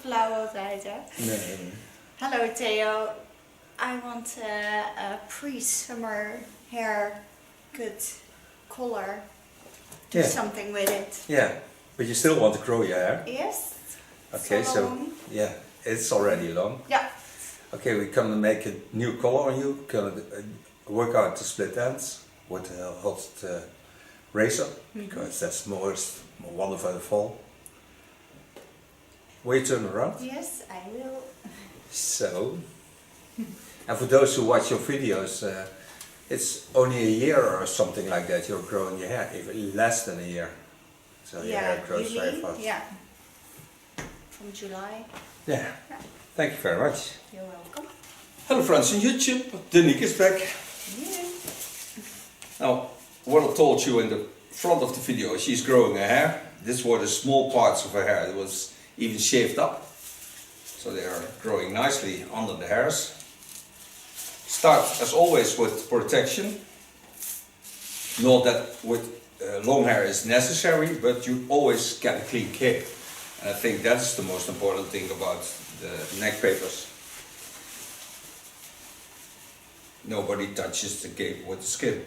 flauw altijd, hè? Nee. Hello Theo, I want a pre-summer haircut color. Do something with it. Yeah, but you still want to grow your hair? Yes. Okay, so yeah, it's already long. Yeah. Okay, we're gonna make a new color on you. Gonna work out the split ends with a hot razor, because that's more wonderful to fall. Will you turn around? Yes, I will. So, and for those who watch your videos, it's only a year or something like that you're growing your hair, even less than a year. So your hair grows very fast. Yeah. From July. Yeah. Thank you very much. You're welcome. Hello friends on YouTube, Danique is back. Yeah. Now, what I told you in the front of the video, she's growing her hair. These were the small parts of her hair. It was even shaved up. So they are growing nicely under the hairs. Start as always with protection. Not that with long hair is necessary, but you always get a clean cape. And I think that's the most important thing about the neck papers. Nobody touches the cape with the skin.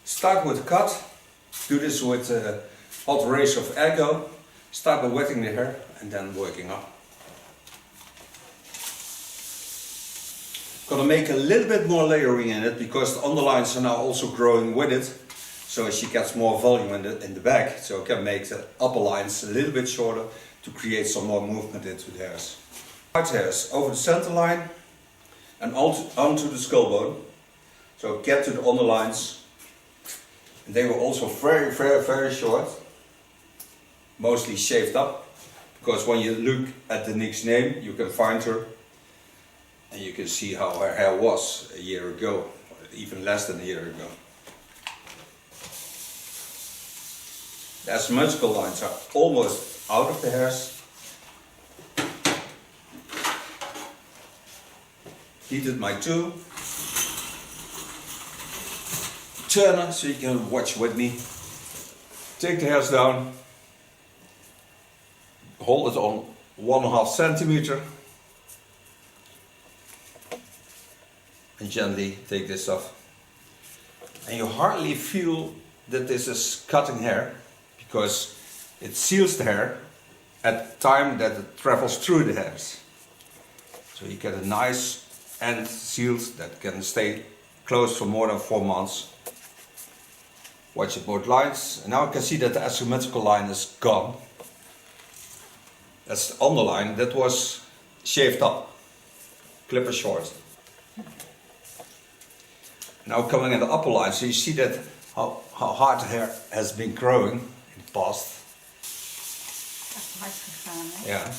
Start with a cut. Do this with a hot razor of ergo. Start by wetting the hair and then working up. Gonna make a little bit more layering in it because the underlines are now also growing with it. So she gets more volume in the back. So I can make the upper lines a little bit shorter to create some more movement into the hairs. Right hairs over the center line and onto the skull bone. So get to the underlines. And they were also very, very, very short. Mostly shaved up. Because when you look at Danique's name, you can find her. And you can see how her hair was a year ago, or even less than a year ago. The asymmetrical lines are almost out of the hairs. Heated my tool. Turner, so you can watch with me. Take the hairs down. Hold it on 1.5 centimeter. And gently take this off. And you hardly feel that this is cutting hair because it seals the hair at the time that it travels through the hairs. So you get a nice end sealed that can stay closed for more than 4 months. Watch the both lines. And now I can see that the asymmetrical line is gone. That's the underline that was shaved up, clipper short. Now coming in the upper line, so you see that how hard the hair has been growing in the past. That's hard gegaan, hè? Yeah.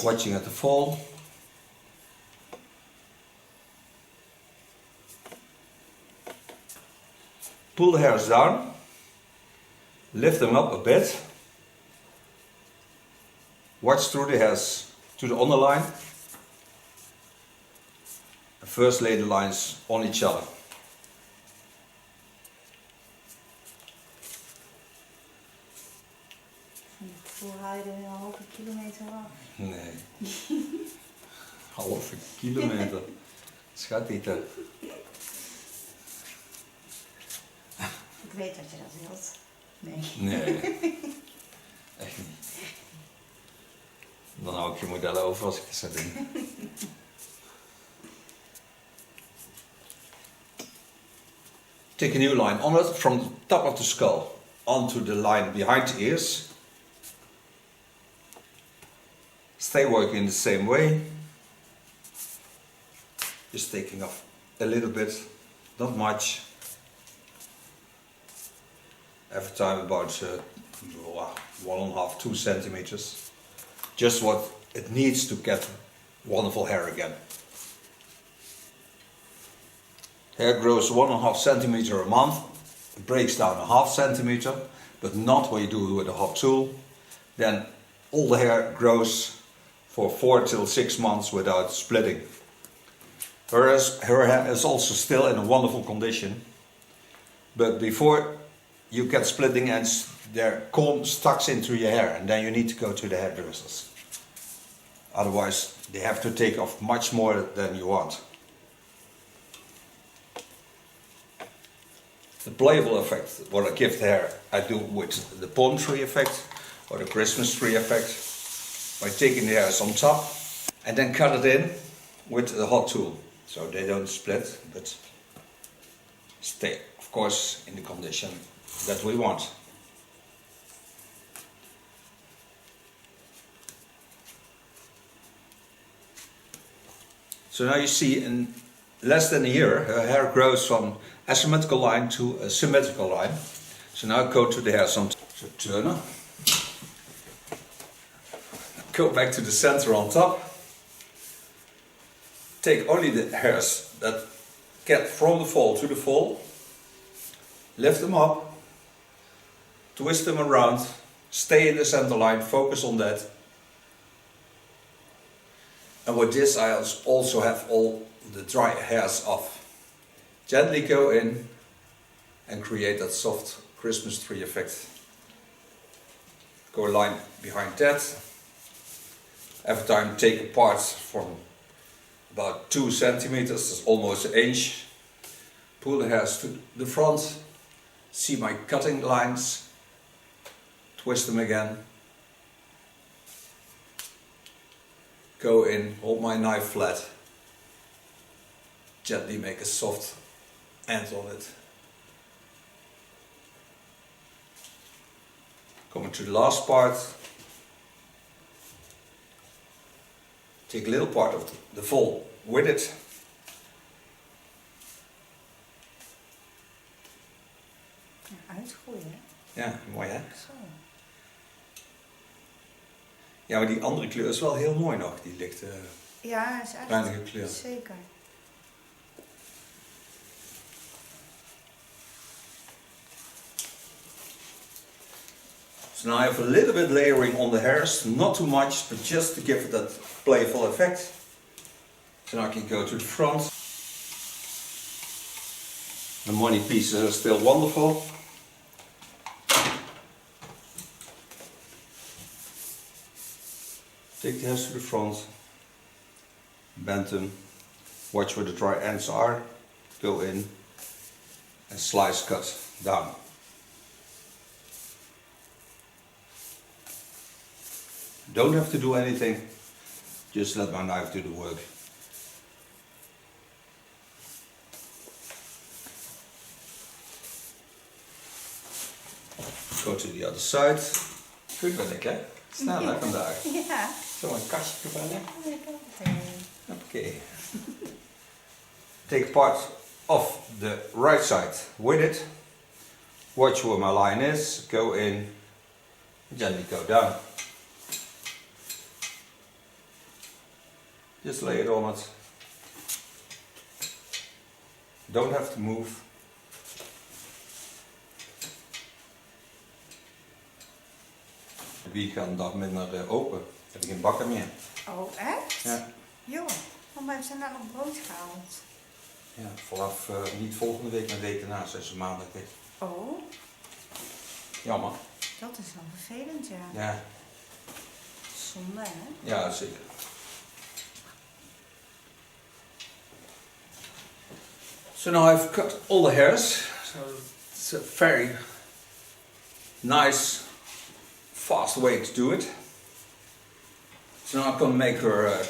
Watching at the fall. Pull the hairs down, lift them up a bit, watch through the hairs to the underline, and first lay the lines on each other. Hoe haal je er een halve kilometer af? Nee. Halve kilometer. Schat niet hè. Ik weet dat je dat wilt. Nee. Nee. Echt niet. Dan hou ik je modellen over als ik het zou doen. Take a new line on it from the top of the skull onto the line behind the ears. Stay working in the same way. Just taking off a little bit, not much. Every time about 1.5, 2 centimeters. Just what it needs to get wonderful hair again. Hair grows 1.5 centimeter a month. It breaks down 0.5 centimeter, but not what you do with a hot tool. Then all the hair grows for 4 till 6 months without splitting. Her hair is also still in a wonderful condition. But before you get splitting ends, their comb stuck into your hair, and then you need to go to the hairdressers. Otherwise, they have to take off much more than you want. The playable effect, what I give the hair, I do with the palm tree effect or the Christmas tree effect, by taking the hairs on top and then cut it in with the hot tool, so they don't split but stay, of course, in the condition that we want. So now you see in less than a year her hair grows from asymmetrical line to a symmetrical line. So now go to the hair some so turner. Go back to the center on top. Take only the hairs that get from the fall to the fall. Lift them up. Twist them around. Stay in the center line. Focus on that. And with this I also have all the dry hairs off. Gently go in and create that soft Christmas tree effect. Go a line behind that. Every time take apart from about 2 centimeters, that's almost an inch. Pull the hairs to the front. See my cutting lines. Twist them again. Go in, hold my knife flat. Gently make a soft end on it. Coming to the last part. Take a little part of the fall with it. Uitgroeien. Ja, mooi hè? Zo. Ja, maar die andere kleur is wel heel mooi nog, die lichte Ja, is bruinige echt. kleur. Zeker. So now I have a little bit layering on the hairs, not too much, but just to give it that playful effect. So now I can go to the front. The money pieces are still wonderful. Take the hairs to the front, bend them, watch where the dry ends are, go in and slice cut down. Don't have to do anything, just let my knife do the work. Go to the other side. Goed ben ik hè? Snel hè vandaag. Ja. Zo een kastje gebellen. Lekker. Okay. Take part of the right side with it. Watch where my line is. Go in. Gently go down. Just lay it on it. Don't have to move. De bier gaat een dag minder open. Heb ik geen bakken meer. Oh, echt? Ja. Joh, want wij zijn daar nog brood gehaald. Ja, vanaf niet volgende week, maar de week daarna zijn ze maandag dicht. Oh, Jammer. dat is wel vervelend, ja. Ja. Zonde, hè? Ja, zeker. So now I've cut all the hairs. So it's a very nice, fast way to do it. So now I'm going to make her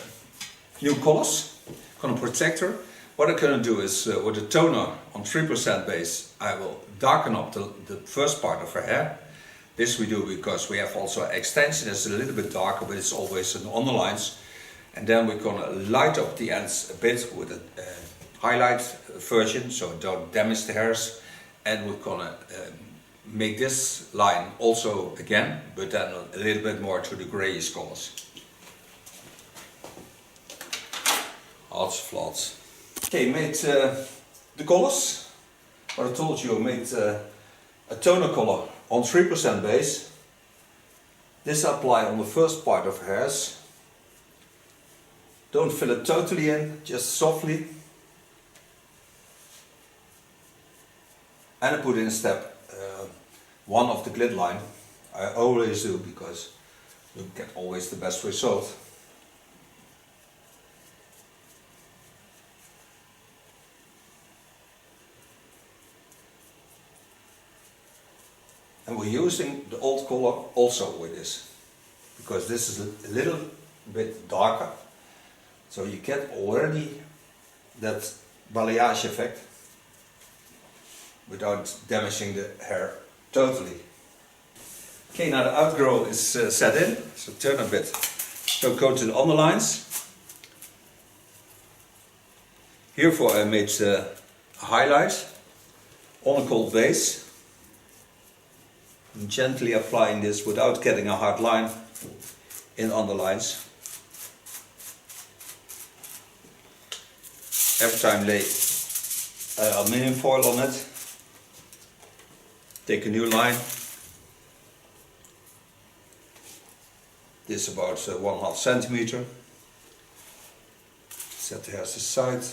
new colors. I'm going to protect her. What I'm going to do is with a toner on 3% base, I will darken up the first part of her hair. This we do because we have also an extension that's a little bit darker, but it's always on the lines. And then we're going to light up the ends a bit with a highlight version, so don't damage the hairs. And we're going to make this line also again, but then a little bit more to the grayish colors. Hats, flats. Okay, made the colors. What I told you, I made a toner color on 3% base. This I apply on the first part of hairs. Don't fill it totally in, just softly. And I put in step 1 of the grid line. I always do because you get always the best result. And we're using the old color also with this, because this is a little bit darker, so you get already that balayage effect without damaging the hair totally. Okay, now the outgrow is set in, so turn a bit. So go to the underlines. Hiervoor I made a highlight on a cold base. I'm gently applying this without getting a hard line in underlines. Every time lay aluminium foil on it. Take a new line. This is about 1.5 centimeter. Set the hairs aside.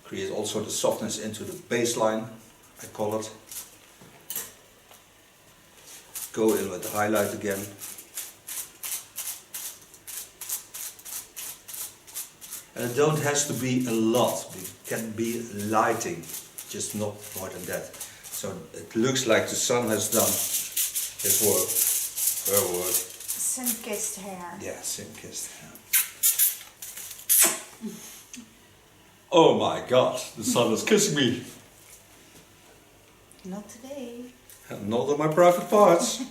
Create also the softness into the baseline, I call it. Go in with the highlight again. And it don't has to be a lot, it can be lighting, just not more than that. So it looks like the sun has done his work, her work. Sun-kissed hair. Yeah, sun-kissed hair. Oh my God, the sun is kissing me. Not today. Not on my private parts.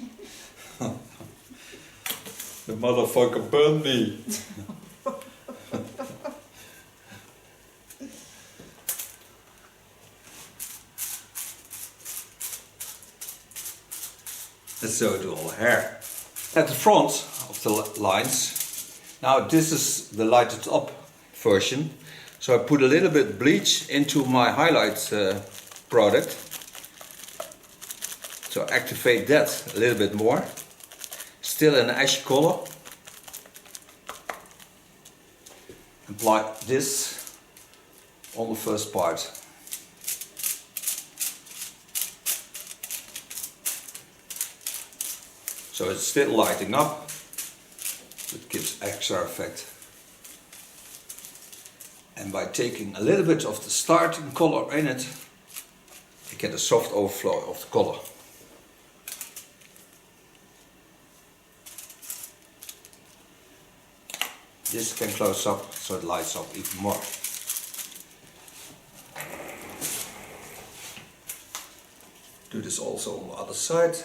The motherfucker burned me. And so do all the hair. At the front of the lines, now this is the lighted up version. So I put a little bit bleach into my highlight product. So activate that a little bit more. Still in an ashy color. Apply this on the first part. So it's still lighting up. It gives extra effect. And by taking a little bit of the starting color in it, you get a soft overflow of the color. This can close up so it lights up even more. Do this also on the other side.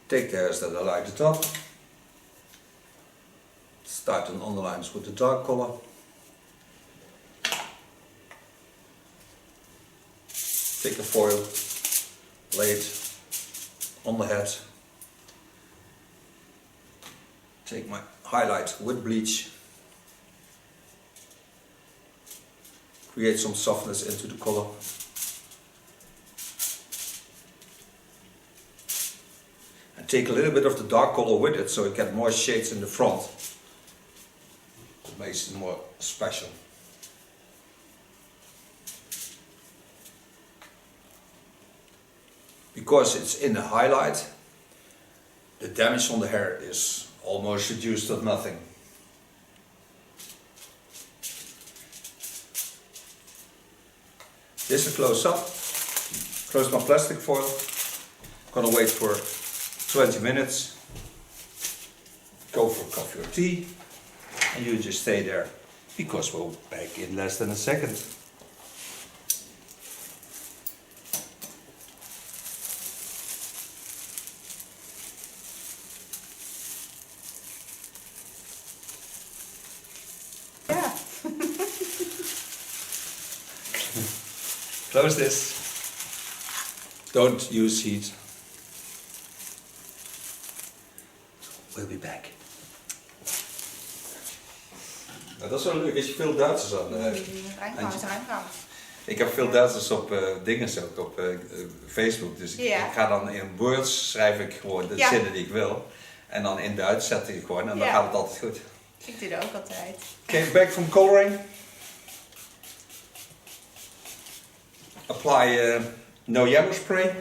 Take the hairs that are lighted up. Start on underlines with the dark color. Take the foil, lay it on the head. Take my highlight with bleach. Create some softness into the color. And take a little bit of the dark color with it so you get more shades in the front. It makes it more special. Because it's in the highlight, the damage on the hair is almost reduced to nothing. This is a close up. Close my plastic foil. Gonna wait for 20 minutes. Go for coffee or tea. And you just stay there, because we'll be back in less than a second. Yeah. Close this. Don't use heat. We'll be back. Nou, dat is wel leuk als je veel Duitsers aan hebt. Ik heb veel Duitsers op dingen ook, op Facebook. Dus ik ga dan in Words schrijf ik gewoon de zinnen die ik wil. En dan in Duits zet ik gewoon en dan gaat het altijd goed. Ik doe dat ook altijd. Came back from coloring. Apply no yellow spray.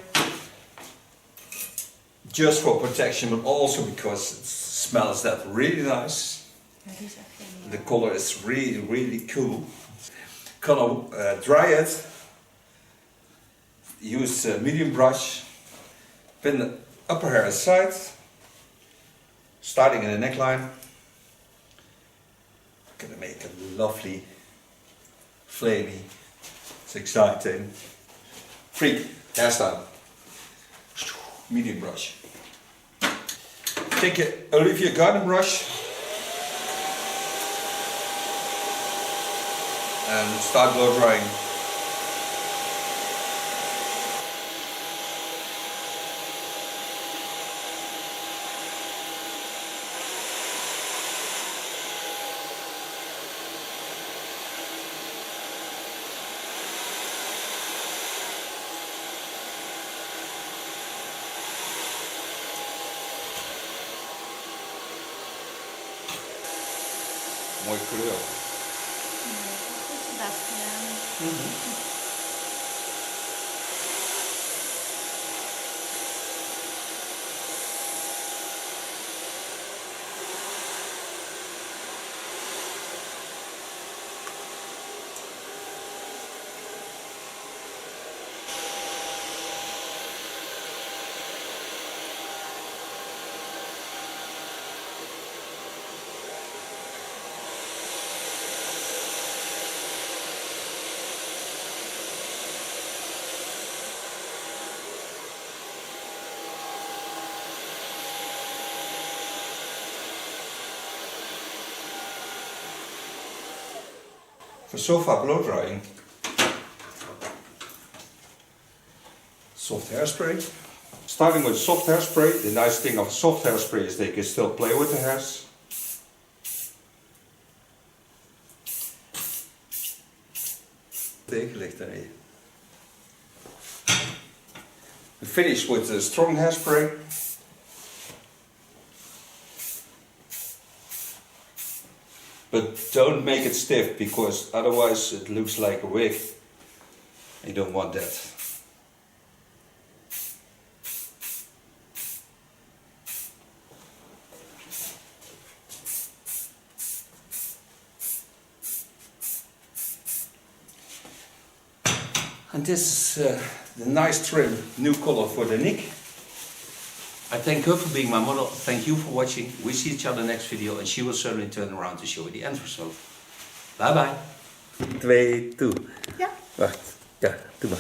Just for protection, but also because it smells that really nice. Ja, die is echt geniaal. The color is really, really cool. Gonna dry it. Use a medium brush. Pin the upper hair aside. Starting in the neckline. Gonna make a lovely, flamey, it's exciting, freak hairstyle. Medium brush. Take a Olivia garden brush and start blow drying. Mooie kleur. Nee, dat is het best gedaan. For so far blow drying, soft hairspray. Starting with soft hairspray, the nice thing of soft hairspray is they can still play with the hairs. Tegenlicht daarin. We finish with the strong hairspray. But don't make it stiff, because otherwise it looks like a wig. You don't want that. And this is the nice trim, new color for Danique. I thank her for being my model. Thank you for watching. We see each other next video, and she will certainly turn around to show you the end result. Bye bye. 2, 2. Ja. Wacht. Ja, doe maar.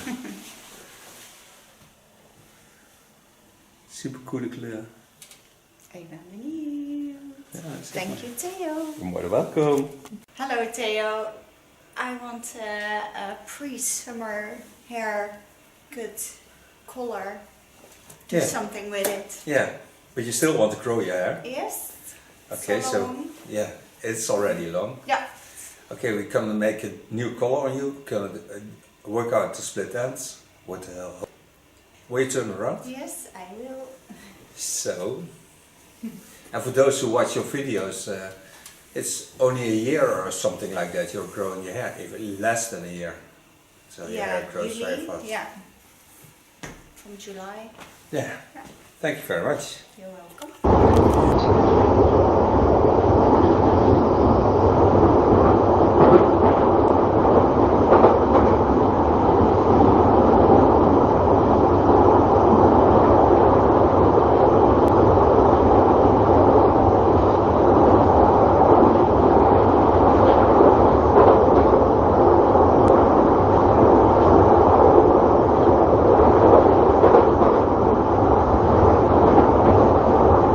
Super coole kleur. Ik ben benieuwd. Ja, Thank you, Theo. You're more than welcome. Hello, Theo. I want a pre-summer hair, good color. Do Yeah. something with it. Yeah, but you still want to grow your hair. Yes. Okay, so long. yeah, it's already long. Yeah. Okay, we come and make a new color on you. Gonna work out the split ends. What the hell? Will you turn around? Yes, I will. So, and for those who watch your videos, it's only a year or something like that you're growing your hair, even less than a year. So your hair grows very fast. Yeah. From July. Yeah. Thank you very much. You're welcome.